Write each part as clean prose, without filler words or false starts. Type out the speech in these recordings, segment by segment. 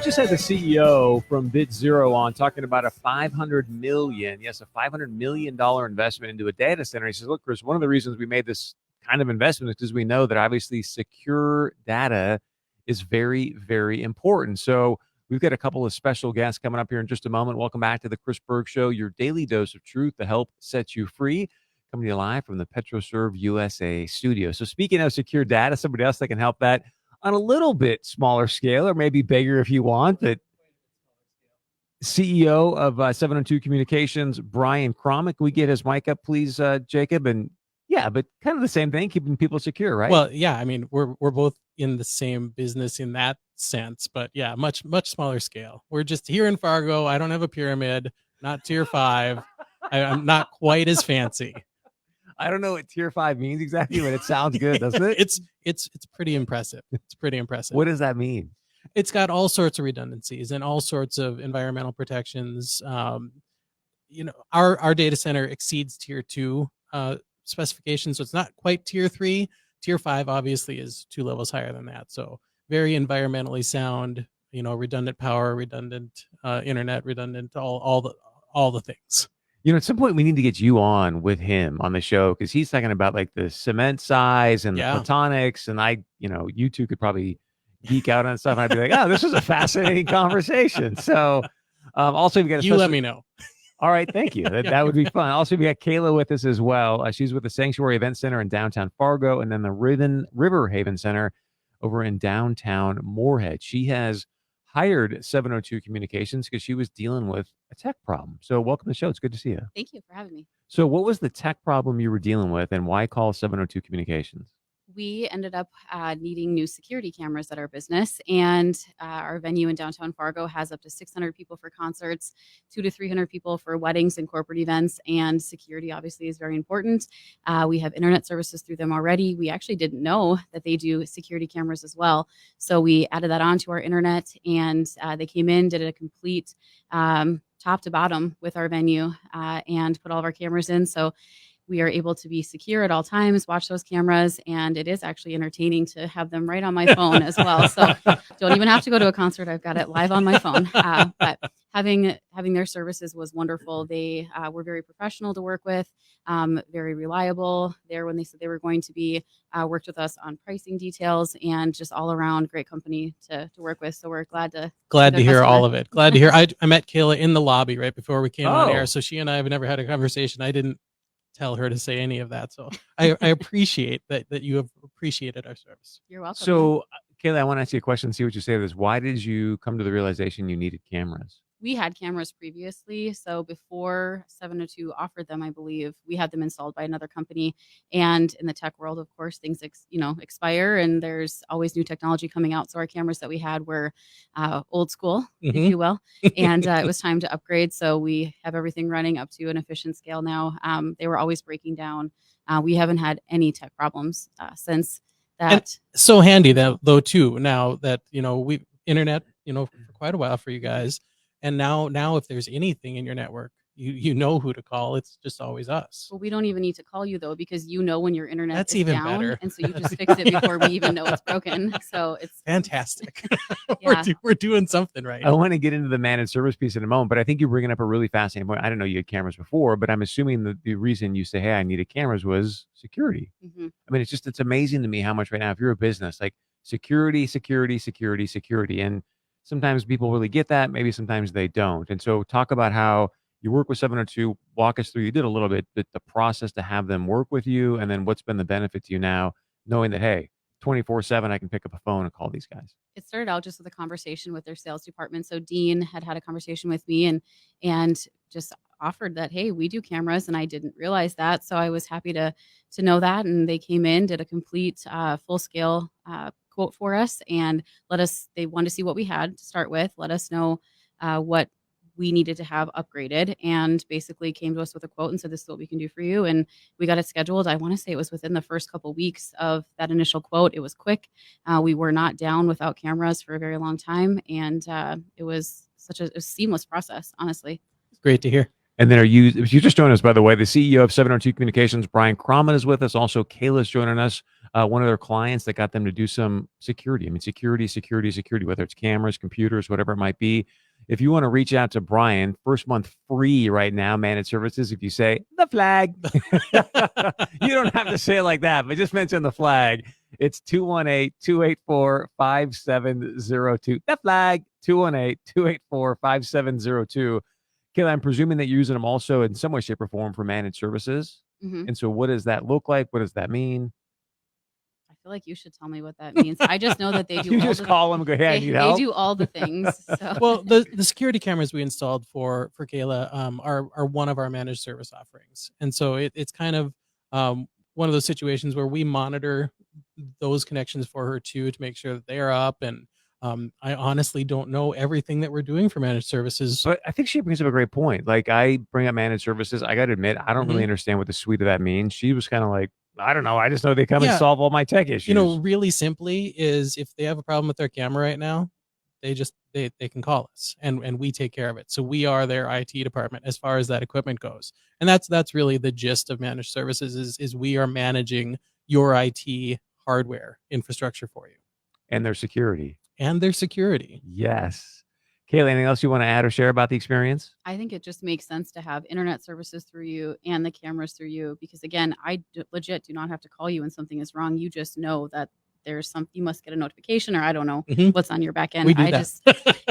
Just had the CEO from Bit Zero on talking about a $500 million investment into a data center. He says, look, Chris, one of the reasons we made this kind of investment is because we know that obviously secure data is very, very important. So we've got a couple of special guests coming up here in just a moment. Welcome back to the Chris Berg Show, your daily dose of truth to help set you free. Coming to you live from the PetroServe USA studio. So speaking of secure data, somebody else that can help that on a little bit smaller scale, or maybe bigger if you want, that CEO of 702 Communications, Brian Cromick. Can we get his mic up, please, Jacob? And yeah, but kind of the same thing, keeping people secure, right? Well, yeah, I mean, we're both in the same business in that sense, but yeah, much smaller scale. We're just here in Fargo. I don't have a pyramid, not tier 5. I'm not quite as fancy. I don't know what tier 5 means exactly, but it sounds good, doesn't it? It's pretty impressive. It's pretty impressive. What does that mean? It's got all sorts of redundancies and all sorts of environmental protections. Our data center exceeds tier 2 specifications, so it's not quite tier 3. Tier 5 obviously is 2 levels higher than that. So very environmentally sound, redundant power, redundant internet, redundant all the things. At some point we need to get you on with him on the show because he's talking about like the cement size and the photonics, and you two could probably geek out on stuff. And I'd be like, oh, this is a fascinating conversation. So, also we got let me know. All right, thank you. That would be fun. Also, we got Kayla with us as well. She's with the Sanctuary Event Center in downtown Fargo, and then the River Haven Center over in downtown Moorhead. She has hired 702 Communications because she was dealing with a tech problem. So welcome to the show. It's good to see you. Thank you for having me. So what was the tech problem you were dealing with, and why call 702 Communications? We ended up needing new security cameras at our business, and our venue in downtown Fargo has up to 600 people for concerts, 200 to 300 people for weddings and corporate events, and security obviously is very important. We have internet services through them already. We actually didn't know that they do security cameras as well, so we added that onto our internet, and they came in, did a complete top to bottom with our venue, and put all of our cameras in. So we are able to be secure at all times, watch those cameras, and it is actually entertaining to have them right on my phone as well. So don't even have to go to a concert. I've got it live on my phone. But having their services was wonderful. They were very professional to work with, very reliable there when they said they were going to be, worked with us on pricing details, and just all around great company to work with. So we're glad to hear all of it. Glad to hear. I met Kayla in the lobby right before we came on air. So she and I have never had a conversation. I didn't tell her to say any of that. So I appreciate that you have appreciated our service. You're welcome. So Kayla, I want to ask you a question, see what you say to this. Why did you come to the realization you needed cameras? We had cameras previously. So before 702 offered them, I believe we had them installed by another company. And in the tech world, of course, things expire, and there's always new technology coming out. So our cameras that we had were old school, if you will, and it was time to upgrade. So we have everything running up to an efficient scale now. They were always breaking down. We haven't had any tech problems since that. And so handy that though too. Now that we internet for quite a while for you guys. And now if there's anything in your network, you know who to call. It's just always us. Well, we don't even need to call you though, because when your internet That's is even down, better. and so you just fix it before we even know it's broken. So it's fantastic. Yeah. We're doing something right. I want to get into the managed service piece in a moment, but I think you're bringing up a really fascinating point. I didn't know you had cameras before, but I'm assuming that the reason you say, hey, I needed cameras was security. Mm-hmm. I mean, it's amazing to me how much right now, if you're a business, like security, and sometimes people really get that. Maybe sometimes they don't. And so talk about how you work with 702. Walk us through, you did a little bit, but the process to have them work with you, and then what's been the benefit to you now, knowing that, hey, 24/7, I can pick up a phone and call these guys. It started out just with a conversation with their sales department. So Dean had a conversation with me and just offered that, hey, we do cameras, and I didn't realize that. So I was happy to know that. And they came in, did a complete full scale quote for us, and they wanted to see what we had to start with, let us know what we needed to have upgraded, and basically came to us with a quote and said, this is what we can do for you. And we got it scheduled. I want to say it was within the first couple weeks of that initial quote. It was quick. We were not down without cameras for a very long time. And it was such a seamless process, honestly. It's great to hear. And then if you just joined us, by the way, the CEO of 702 Communications, Brian Croman, is with us. Also, Kayla's joining us. One of their clients that got them to do some security. I mean, security, whether it's cameras, computers, whatever it might be. If you want to reach out to Brian, first month free right now, managed services. If you say the flag, you don't have to say it like that, but just mention the flag. It's 218-284-5702. The flag, 218-284-5702. Kayla, I'm presuming that you're using them also in some way, shape, or form for managed services. Mhm. And so what does that look like? What does that mean? I feel like you should tell me what that means. I just know that they do You all just the call them and go, hey, I need they help. do all the things. So Well, the security cameras we installed for Kayla are one of our managed service offerings, and so it's kind of one of those situations where we monitor those connections for her too to make sure that they are up. And I honestly don't know everything that we're doing for managed services. But I think she brings up a great point. Like, I bring up managed services. I got to admit, I don't really Mhm. understand what the suite of that means. She was kind of like, I don't know. I just know they come and Yeah, solve all my tech issues. you know, really simply is if they have a problem with their camera right now, they can call us and we take care of it. So we are their IT department as far as that equipment goes. And that's really the gist of managed services is we are managing your IT hardware infrastructure for you And their security. and their security. Yes. Kayla, anything else you want to add or share about the experience? I think it just makes sense to have internet services through you and the cameras through you because again, legit do not have to call you when something is wrong. You just know that there's you must get a notification or I don't know Mhm. what's on your back end. We do I that. just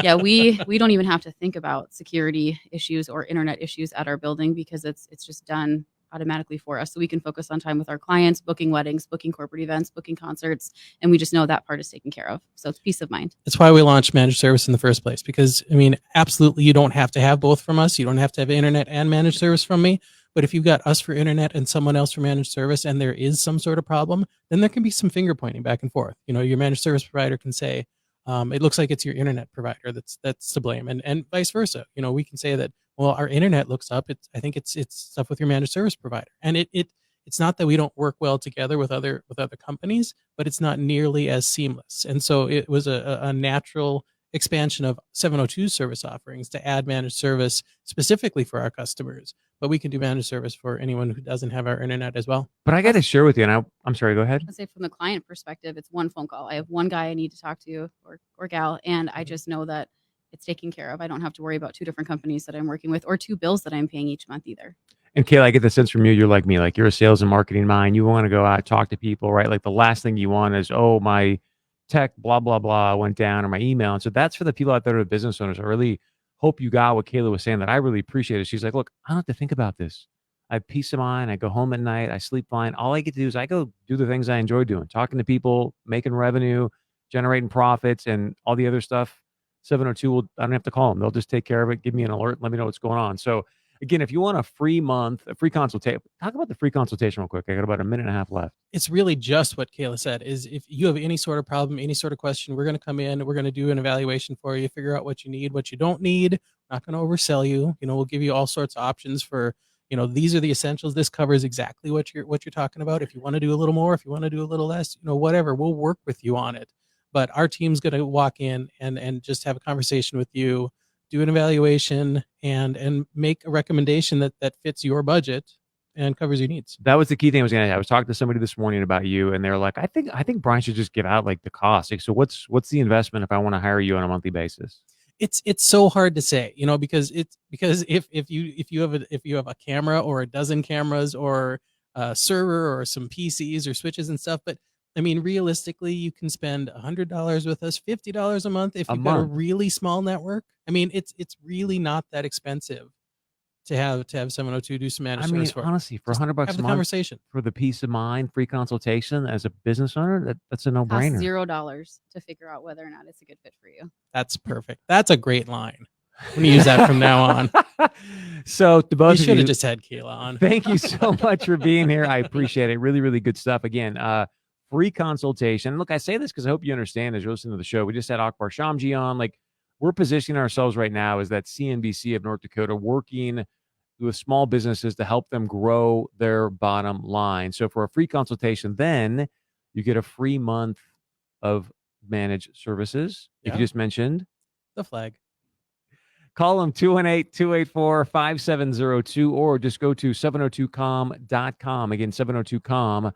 yeah, we don't even have to think about security issues or internet issues at our building because it's just done automatically for us. So we can focus on time with our clients, booking weddings, booking corporate events, booking concerts, and we just know that part is taken care of. So it's peace of mind. That's why we launched managed service in the first place. Because I mean, absolutely, you don't have to have both from us. You don't have to have internet and managed service from me. But if you've got us for internet and someone else for managed service, and there is some sort of problem, then there can be some finger pointing back and forth. You know, your managed service provider can say, "It looks like it's your internet provider that's to blame," and vice versa. You know, we can say that, "Well, our internet looks up. I think it's stuff with your managed service provider," and it's not that we don't work well together with other companies, but it's not nearly as seamless. And so it was a natural expansion of 702 service offerings to add managed service specifically for our customers. But we can do managed service for anyone who doesn't have our internet as well. But I got to share with you, and I'm sorry, go ahead. Let's say from the client perspective, it's one phone call. I have one guy I need to talk to or gal, and I just know that it's taken care of. I don't have to worry about two different companies that I'm working with or two bills that I'm paying each month either. And Kayla, I get the sense from you, you're like me, like you're a sales and marketing mind. You want to go out, talk to people, right? Like the last thing you want is, oh, my tech, blah, blah, blah, went down or my email. And so that's for the people out there who are business owners. I really hope you got what Kayla was saying that I really appreciate it. She's like, look, I don't have to think about this. I have peace of mind. I go home at night. I sleep fine. All I get to do is I go do the things I enjoy doing, talking to people, making revenue, generating profits, and all the other stuff. 702 will, I don't have to call them. They'll just take care of it, give me an alert, let me know what's going on. So again, if you want a free month, a free consultation, talk about the free consultation real quick. I got about a minute and a half left. It's really just what Kayla said is if you have any sort of problem, any sort of question, we're going to come in, we're going to do an evaluation for you, figure out what you need, what you don't need. We're not going to oversell you. You know, we'll give you all sorts of options for, you know, these are the essentials. This covers exactly what you're talking about. If you want to do a little more, if you want to do a little less, you know, whatever, we'll work with you on it. But our team's going to walk in and just have a conversation with you, do an evaluation and make a recommendation that fits your budget and covers your needs. That was the key thing I was going to. I was talking to somebody this morning about you, and they're like, I think Brian should just give out like the cost. Like, so what's the investment if I want to hire you on a monthly basis? It's so hard to say, you know, because if you have a camera or a dozen cameras or a server or some PCs or switches and stuff, but I mean, realistically, you can spend $100 with us, $50 a month if A you've got a month. really small network. I mean, it's really not that expensive to have 702 do some I managed mean, service for you. honestly, for Just $100 have a the month conversation. for the peace of mind, free consultation as a business owner, that's a no Costs brainer. $0 to figure out whether or not it's a good fit for you. That's perfect. That's a great line. I'm gonna use that from now on. So to We both of should you, have just had Kayla on. thank you so much for being here. I appreciate it. Really, really good stuff. Again, free consultation. Look, I say this because I hope you understand as you're listening to the show. We just had Akbar Shamji on. Like, we're positioning ourselves right now as that CNBC of North Dakota, working with small businesses to help them grow their bottom line. So for a free consultation, then you get a free month of managed services. If Yeah. you just mentioned The flag. Call them 218-284-5702 or just go to 702com.com. Again, 702com.com.